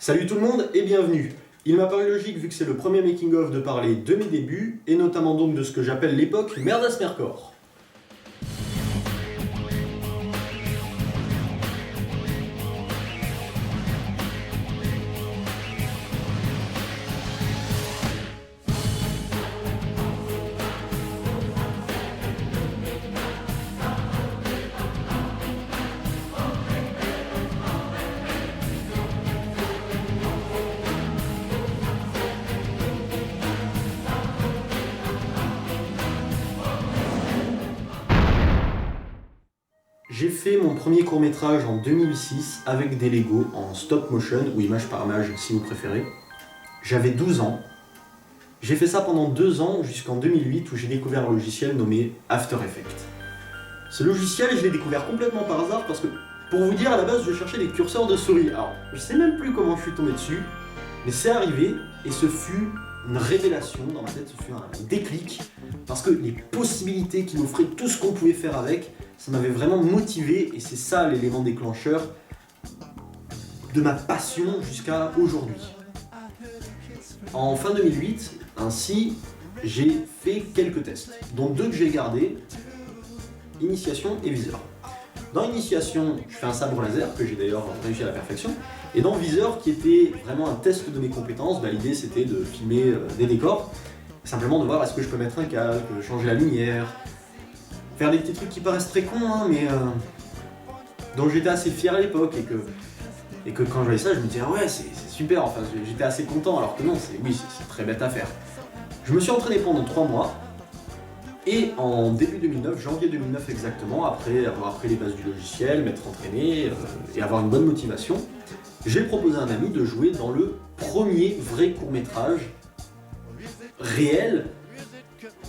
Salut tout le monde et bienvenue. Il m'a paru logique, vu que c'est le premier making-of, de parler de mes débuts, et notamment donc de ce que j'appelle l'époque Merdas Mercor. J'ai fait mon premier court-métrage en 2006 avec des Lego en stop motion, ou image par image si vous préférez. J'avais 12 ans. J'ai fait ça pendant 2 ans jusqu'en 2008 où j'ai découvert un logiciel nommé After Effects. Ce logiciel, je l'ai découvert complètement par hasard parce que, pour vous dire, à la base, je cherchais des curseurs de souris. Alors, je sais même plus comment je suis tombé dessus, mais c'est arrivé et ce fut une révélation dans ma tête, ce fut un déclic, parce que les possibilités qu'il offrait, tout ce qu'on pouvait faire avec, ça m'avait vraiment motivé et c'est ça l'élément déclencheur de ma passion jusqu'à aujourd'hui. En fin 2008, ainsi, j'ai fait quelques tests, dont 2 que j'ai gardés, Initiation et Viseur. Dans Initiation, je fais un sabre laser, que j'ai d'ailleurs réussi à la perfection, et dans Viseur, qui était vraiment un test de mes compétences, l'idée c'était de filmer des décors, simplement de voir est-ce que je peux mettre un calque, changer la lumière, faire des petits trucs qui paraissent très cons, hein, mais dont j'étais assez fier à l'époque, et que quand je voyais ça, je me disais ah ouais, c'est super, enfin j'étais assez content, alors que non, c'est très bête à faire. Je me suis entraîné pendant 3 mois, et en début 2009, janvier 2009 exactement, après avoir appris les bases du logiciel, m'être entraîné et avoir une bonne motivation, j'ai proposé à un ami de jouer dans le premier vrai court-métrage réel.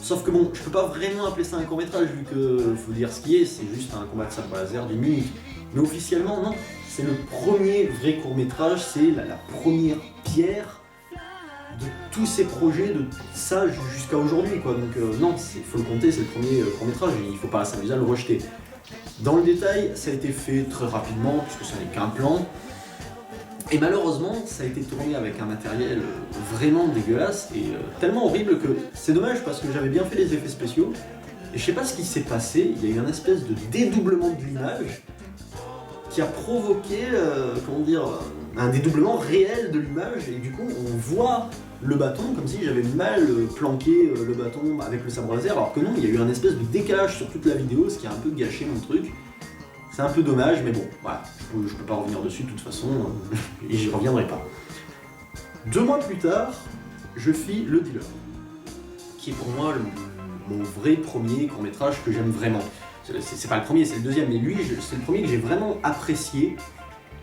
Sauf que bon, je peux pas vraiment appeler ça un court-métrage vu que, faut dire ce qui est, c'est juste un combat de sabre laser d'une minute. Mais officiellement, non, c'est le premier vrai court-métrage, c'est la première pierre de tous ces projets, de ça jusqu'à aujourd'hui, quoi. Donc non, faut le compter, c'est le premier court-métrage, et il faut pas s'amuser à le rejeter. Dans le détail, ça a été fait très rapidement, puisque ça n'est qu'un plan. Et malheureusement, ça a été tourné avec un matériel vraiment dégueulasse et tellement horrible que c'est dommage parce que j'avais bien fait les effets spéciaux. Et je sais pas ce qui s'est passé, il y a eu un espèce de dédoublement de l'image qui a provoqué, un dédoublement réel de l'image. Et du coup, on voit le bâton comme si j'avais mal planqué le bâton avec le sabre laser, alors que non, il y a eu un espèce de décalage sur toute la vidéo, ce qui a un peu gâché mon truc. C'est un peu dommage, mais bon, voilà, je peux pas revenir dessus de toute façon, et j'y reviendrai pas. 2 mois plus tard, je fis Le Dealer, qui est pour moi mon vrai premier court-métrage que j'aime vraiment. C'est pas le premier, c'est le deuxième, mais lui, c'est le premier que j'ai vraiment apprécié,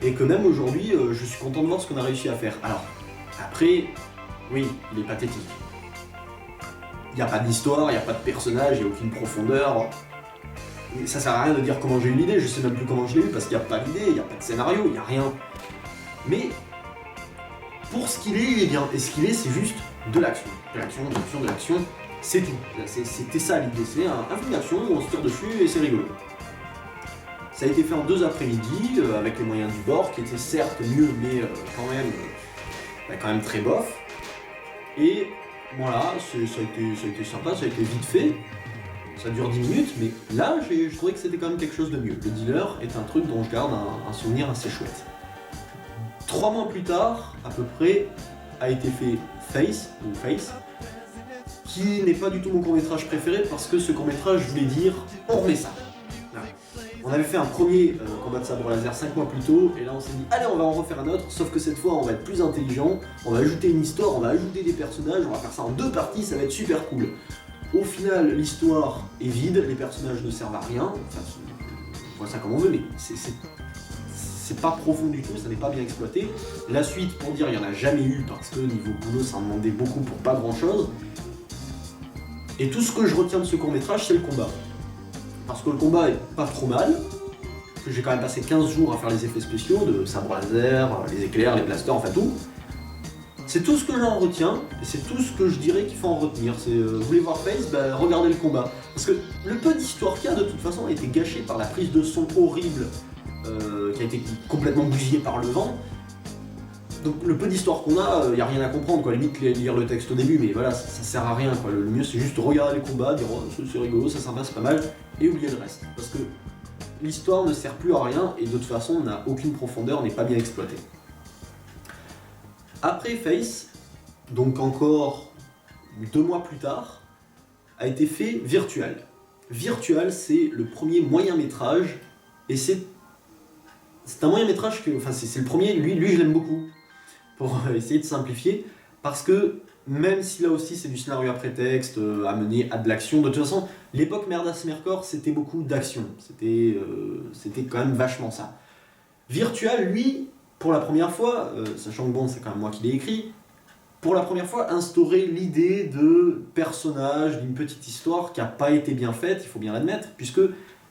et que même aujourd'hui, je suis content de voir ce qu'on a réussi à faire. Alors, après, oui, il est pathétique. Il n'y a pas d'histoire, il n'y a pas de personnage, il n'y a aucune profondeur. Ça sert à rien de dire comment j'ai eu l'idée, je sais même plus comment je l'ai eu parce qu'il n'y a pas d'idée, il n'y a pas de scénario, il n'y a rien. Mais pour ce qu'il est, il est bien. Et ce qu'il est, c'est juste de l'action. De l'action, de l'action, de l'action, c'est tout. C'était ça l'idée, c'est un film d'action où on se tire dessus et c'est rigolo. Ça a été fait en 2 après-midi, avec les moyens du bord, qui étaient certes mieux, mais quand même très bof. Et voilà, ça a été sympa, ça a été vite fait. Ça dure 10 minutes, mais là, je trouvais que c'était quand même quelque chose de mieux. Le Dealer est un truc dont je garde un souvenir assez chouette. 3 mois plus tard, à peu près, a été fait Face, qui n'est pas du tout mon court-métrage préféré, parce que ce court-métrage voulait dire « on remet ça ». On avait fait un premier combat de sabre laser 5 mois plus tôt, et là on s'est dit « allez, on va en refaire un autre, sauf que cette fois on va être plus intelligent, on va ajouter une histoire, on va ajouter des personnages, on va faire ça en 2 parties, ça va être super cool ». Au final, l'histoire est vide, les personnages ne servent à rien, enfin, on voit ça comme on veut, mais c'est pas profond du tout, ça n'est pas bien exploité. La suite, pour dire, il n'y en a jamais eu, parce que niveau boulot, ça en demandait beaucoup pour pas grand chose. Et tout ce que je retiens de ce court-métrage, c'est le combat. Parce que le combat est pas trop mal, que j'ai quand même passé 15 jours à faire les effets spéciaux, de sabre laser, les éclairs, les blasters, enfin tout. C'est tout ce que j'en retiens, et c'est tout ce que je dirais qu'il faut en retenir. C'est, vous voulez voir Face, regardez le combat. Parce que le peu d'histoire qu'il y a, de toute façon, a été gâché par la prise de son horrible, qui a été complètement bousillée par le vent. Donc le peu d'histoire qu'on a, y a rien à comprendre, quoi. Limite lire le texte au début, mais voilà, ça sert à rien, quoi. Le mieux c'est juste regarder les combats, dire oh, c'est rigolo, c'est sympa, c'est pas mal, et oublier le reste. Parce que l'histoire ne sert plus à rien, et de toute façon, on n'a aucune profondeur, n'est pas bien exploité. Après Face, donc encore 2 mois plus tard, a été fait Virtual. Virtual, c'est le premier moyen-métrage, et c'est un moyen-métrage que, enfin c'est le premier, lui je l'aime beaucoup, pour essayer de simplifier, parce que même si là aussi c'est du scénario à prétexte, à mener à de l'action, de toute façon, l'époque Merdas Mercor c'était beaucoup d'action, c'était quand même vachement ça. Virtual, lui, pour la première fois, sachant que bon c'est quand même moi qui l'ai écrit, pour la première fois instaurer l'idée de personnage, d'une petite histoire qui n'a pas été bien faite, il faut bien l'admettre, puisque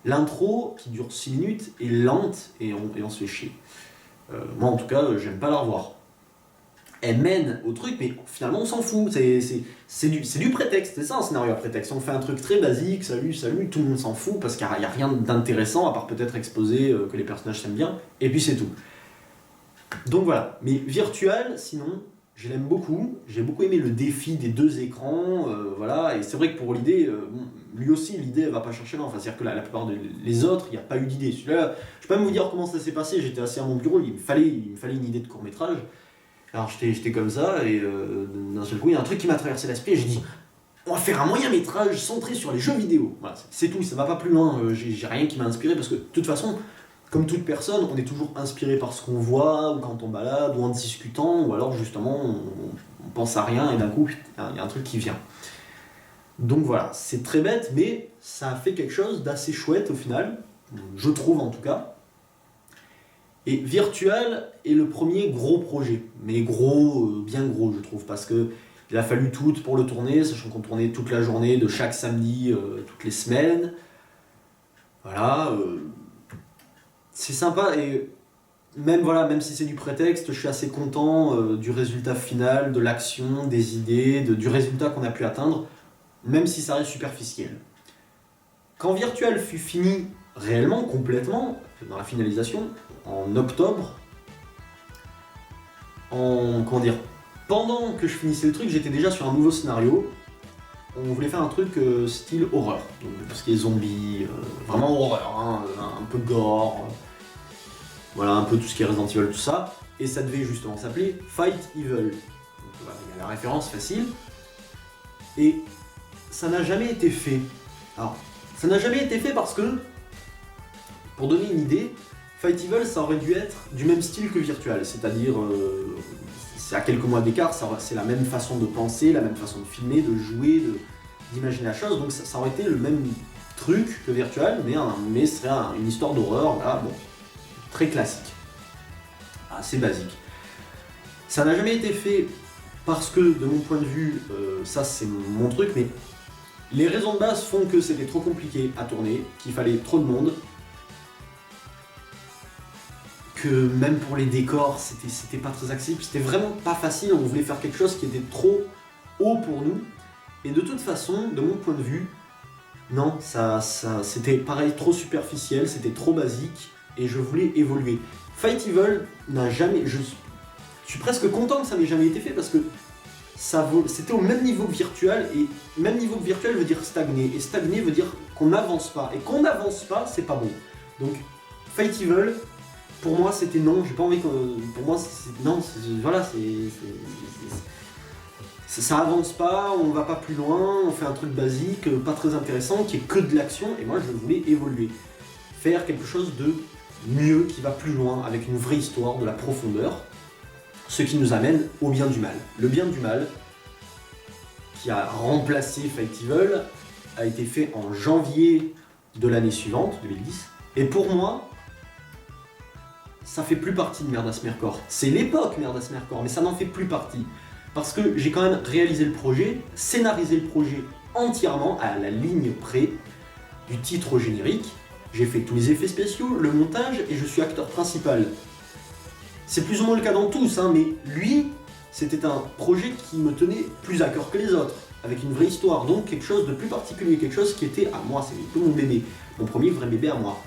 l'intro, qui dure 6 minutes, est lente et on se fait chier. Moi en tout cas, j'aime pas la revoir. Elle mène au truc, mais finalement on s'en fout, c'est du prétexte, c'est ça un scénario à prétexte. On fait un truc très basique, salut, tout le monde s'en fout, parce qu'il n'y a rien d'intéressant, à part peut-être exposer que les personnages s'aiment bien, et puis c'est tout. Donc voilà, mais Virtual, sinon, je l'aime beaucoup, j'ai beaucoup aimé le défi des 2 écrans, voilà, et c'est vrai que pour l'idée, lui aussi l'idée elle va pas chercher loin, enfin c'est-à-dire que la plupart des autres, il n'y a pas eu d'idée. Celui-là, je peux pas même vous dire comment ça s'est passé, j'étais assis à mon bureau, il me fallait une idée de court-métrage, alors j'étais comme ça, et d'un seul coup il y a un truc qui m'a traversé l'esprit, et j'ai dit, on va faire un moyen-métrage centré sur les jeux vidéo, voilà, c'est tout, ça va pas plus loin, j'ai rien qui m'a inspiré, parce que de toute façon, comme toute personne, on est toujours inspiré par ce qu'on voit, ou quand on balade, ou en discutant, ou alors justement on pense à rien et d'un coup il y a un truc qui vient. Donc voilà, c'est très bête, mais ça a fait quelque chose d'assez chouette au final, je trouve en tout cas. Et Virtual est le premier gros projet, mais gros, bien gros je trouve, parce que il a fallu tout pour le tourner, sachant qu'on tournait toute la journée, de chaque samedi, toutes les semaines. Voilà. C'est sympa et même si c'est du prétexte, je suis assez content du résultat final, de l'action, des idées, du résultat qu'on a pu atteindre, même si ça reste superficiel. Quand Virtual fut fini réellement, complètement, dans la finalisation, en octobre, pendant que je finissais le truc, j'étais déjà sur un nouveau scénario. On voulait faire un truc style horreur, donc tout ce qui est zombies, vraiment horreur, hein, un peu gore, voilà, un peu tout ce qui est Resident Evil, tout ça, et ça devait justement s'appeler Fight Evil. Donc voilà, il y a la référence facile, et ça n'a jamais été fait. Alors, ça n'a jamais été fait parce que, pour donner une idée, Fight Evil, ça aurait dû être du même style que Virtual, c'est-à-dire, c'est à quelques mois d'écart, c'est la même façon de penser, la même façon de filmer, de jouer, d'imaginer la chose, donc ça aurait été le même truc que Virtual, mais ce serait une histoire d'horreur, là, bon, très classique, assez basique. Ça n'a jamais été fait parce que, de mon point de vue, ça c'est mon truc, mais les raisons de base font que c'était trop compliqué à tourner, qu'il fallait trop de monde, que même pour les décors, c'était pas très accessible, c'était vraiment pas facile, on voulait faire quelque chose qui était trop haut pour nous, et de toute façon, de mon point de vue, non, c'était pareil, trop superficiel, c'était trop basique, et je voulais évoluer. Fight Evil n'a jamais... Je suis presque content que ça n'ait jamais été fait, parce que c'était au même niveau que Virtual, et même niveau que Virtual veut dire stagner, et stagner veut dire qu'on n'avance pas, et qu'on n'avance pas, c'est pas bon. Donc, Fight Evil, pour moi c'était non, j'ai pas envie que... Pour moi, voilà, ça avance pas, on va pas plus loin, on fait un truc basique, pas très intéressant, qui est que de l'action, et moi je voulais évoluer. Faire quelque chose de mieux, qui va plus loin, avec une vraie histoire, de la profondeur, ce qui nous amène au bien du mal. Le bien du mal, qui a remplacé Fight Evil, a été fait en janvier de l'année suivante, 2010, et pour moi, ça fait plus partie de Merdas Mercor. C'est l'époque Merdas Mercor, mais ça n'en fait plus partie. Parce que j'ai quand même réalisé le projet, scénarisé le projet entièrement, à la ligne près, du titre au générique. J'ai fait tous les effets spéciaux, le montage, et je suis acteur principal. C'est plus ou moins le cas dans tous, hein, mais lui, c'était un projet qui me tenait plus à cœur que les autres, avec une vraie histoire, donc quelque chose de plus particulier, quelque chose qui était à moi, c'est tout mon bébé, mon premier vrai bébé à moi.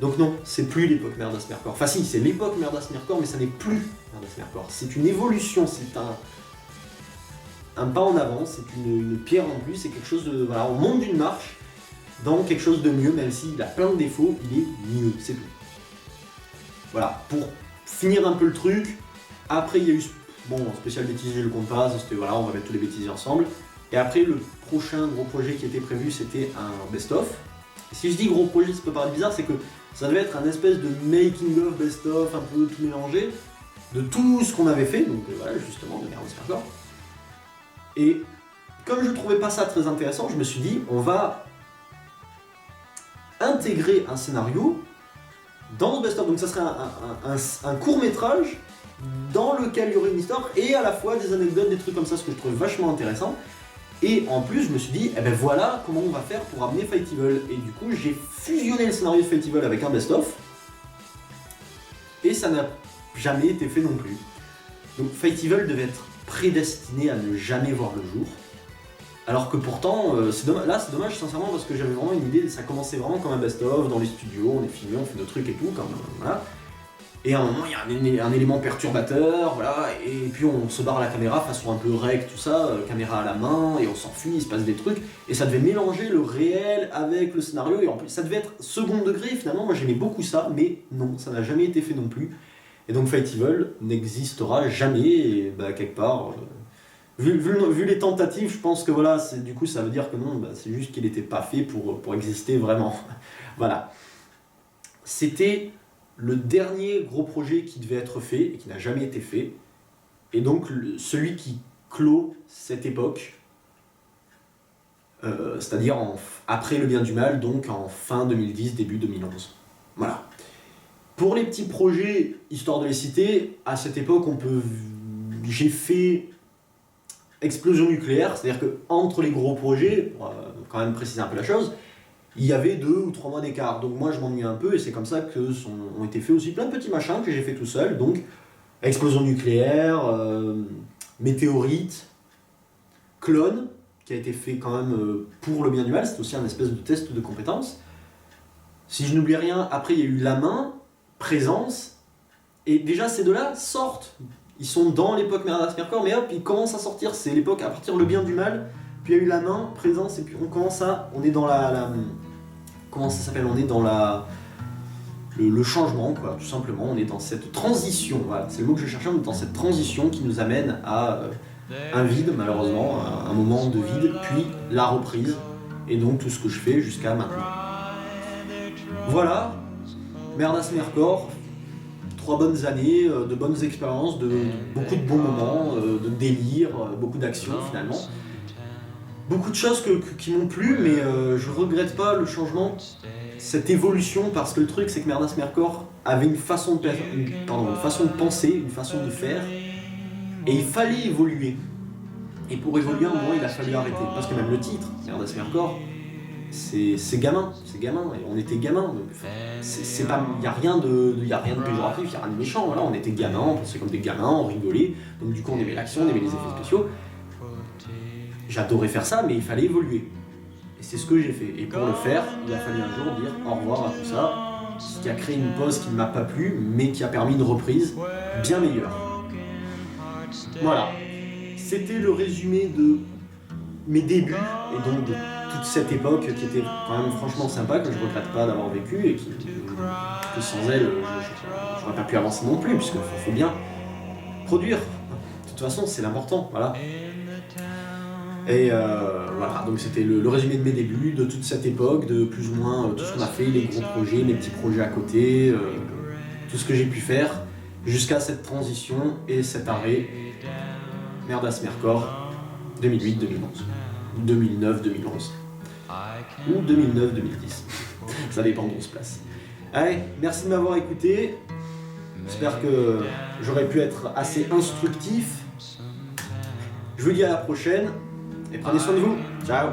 Donc non, c'est plus l'époque Merdas Mercor. Enfin si, c'est l'époque Merdas Mercor, mais ça n'est plus Merdas Mercor. C'est une évolution, c'est un pas en avant, c'est une pierre en plus, c'est quelque chose de... Voilà, on monte d'une marche dans quelque chose de mieux, même s'il a plein de défauts, il est mieux, c'est tout. Voilà, pour finir un peu le truc, après il y a eu... Bon, spécial bêtisier, je le compte pas, c'était voilà, on va mettre tous les bêtisiers ensemble. Et après, le prochain gros projet qui était prévu, c'était un best-of. Et si je dis gros projet, ça peut paraître bizarre, c'est que ça devait être un espèce de making-of, best-of, un peu tout mélangé, de tout ce qu'on avait fait, donc voilà, justement, de Merdas Mercor. Et comme je trouvais pas ça très intéressant, je me suis dit, on va intégrer un scénario dans le best-of. Donc ça serait un court-métrage dans lequel il y aurait une histoire et à la fois des anecdotes, des trucs comme ça, ce que je trouvais vachement intéressant. Et en plus, je me suis dit, eh ben voilà comment on va faire pour amener Fight Evil. Et du coup, j'ai fusionné le scénario de Fight Evil avec un best-of. Et ça n'a jamais été fait non plus. Donc Fight Evil devait être prédestiné à ne jamais voir le jour. Alors que pourtant, c'est dommage sincèrement parce que j'avais vraiment une idée, ça commençait vraiment comme un best-of dans les studios, on est filmé, on fait nos trucs et tout, comme voilà. Et à un moment, il y a un élément perturbateur, voilà, et puis on se barre à la caméra, façon un peu rec, tout ça, caméra à la main, et on s'enfuit, il se passe des trucs, et ça devait mélanger le réel avec le scénario, et en plus, ça devait être second degré, et finalement, moi j'aimais beaucoup ça, mais non, ça n'a jamais été fait non plus. Et donc Fight Evil n'existera jamais, et bah, quelque part, vu les tentatives, je pense que voilà, du coup, ça veut dire que non, bah, c'est juste qu'il n'était pas fait pour exister vraiment. Voilà. C'était le dernier gros projet qui devait être fait et qui n'a jamais été fait, et donc celui qui clôt cette époque, c'est-à-dire après Le Bien du Mal, donc en fin 2010, début 2011. Voilà. Pour les petits projets, histoire de les citer, à cette époque, j'ai fait Explosion nucléaire, c'est-à-dire que entre les gros projets, pour quand même préciser un peu la chose, il y avait 2 ou 3 mois d'écart, donc moi je m'ennuyais un peu et c'est comme ça que ont été faits aussi plein de petits machins que j'ai fait tout seul, donc Explosion nucléaire, Météorite, Clone, qui a été fait quand même pour Le Bien du Mal, c'est aussi un espèce de test de compétences. Si je n'oublie rien, après il y a eu La Main, Présence, et déjà ces deux-là sortent, ils sont dans l'époque Merdas Mercor, mais hop, ils commencent à sortir, c'est l'époque à partir Le Bien du Mal. Puis il y a eu La Main, Présence, et puis on est dans comment ça s'appelle, on est dans le changement, quoi, tout simplement, on est dans cette transition, voilà, c'est le mot que je cherchais, on est dans cette transition qui nous amène à un vide, malheureusement, un moment de vide, puis la reprise, et donc tout ce que je fais jusqu'à maintenant. Voilà, Merdas Mercor, 3 bonnes années, de bonnes expériences, beaucoup de bons moments, de délire, beaucoup d'action finalement. Beaucoup de choses qui m'ont plu, mais je regrette pas le changement, cette évolution, parce que le truc c'est que Merdas Mercor avait une façon de penser, une façon de faire, et il fallait évoluer. Et pour évoluer, à un moment il a fallu arrêter, parce que même le titre, Merdas Mercor, c'est gamin, et on était gamin, il n'y a rien de péjoratif, il n'y a rien de méchant, voilà, on était gamins, on pensait comme des gamins, on rigolait, donc du coup on aimait l'action, on aimait les effets spéciaux. J'adorais faire ça, mais il fallait évoluer. Et c'est ce que j'ai fait. Et pour le faire, il a fallu un jour dire au revoir à tout ça, ce qui a créé une pause qui ne m'a pas plu, mais qui a permis une reprise bien meilleure. Voilà. C'était le résumé de mes débuts, et donc de toute cette époque qui était quand même franchement sympa, que je ne regrette pas d'avoir vécu, et que sans elle, je n'aurais pas pu avancer non plus, puisqu'il faut bien produire. De toute façon, c'est l'important, voilà. Et voilà, donc c'était le résumé de mes débuts, de toute cette époque, de plus ou moins tout ce qu'on a fait, les gros projets, les petits projets à côté, tout ce que j'ai pu faire, jusqu'à cette transition et cet arrêt Merdas Mercor 2008-2011, 2009-2011, ou 2009-2010, ça dépend d'où on se place. Allez, merci de m'avoir écouté, j'espère que j'aurais pu être assez instructif. Je vous dis à la prochaine. Et prenez soin de vous. Ciao.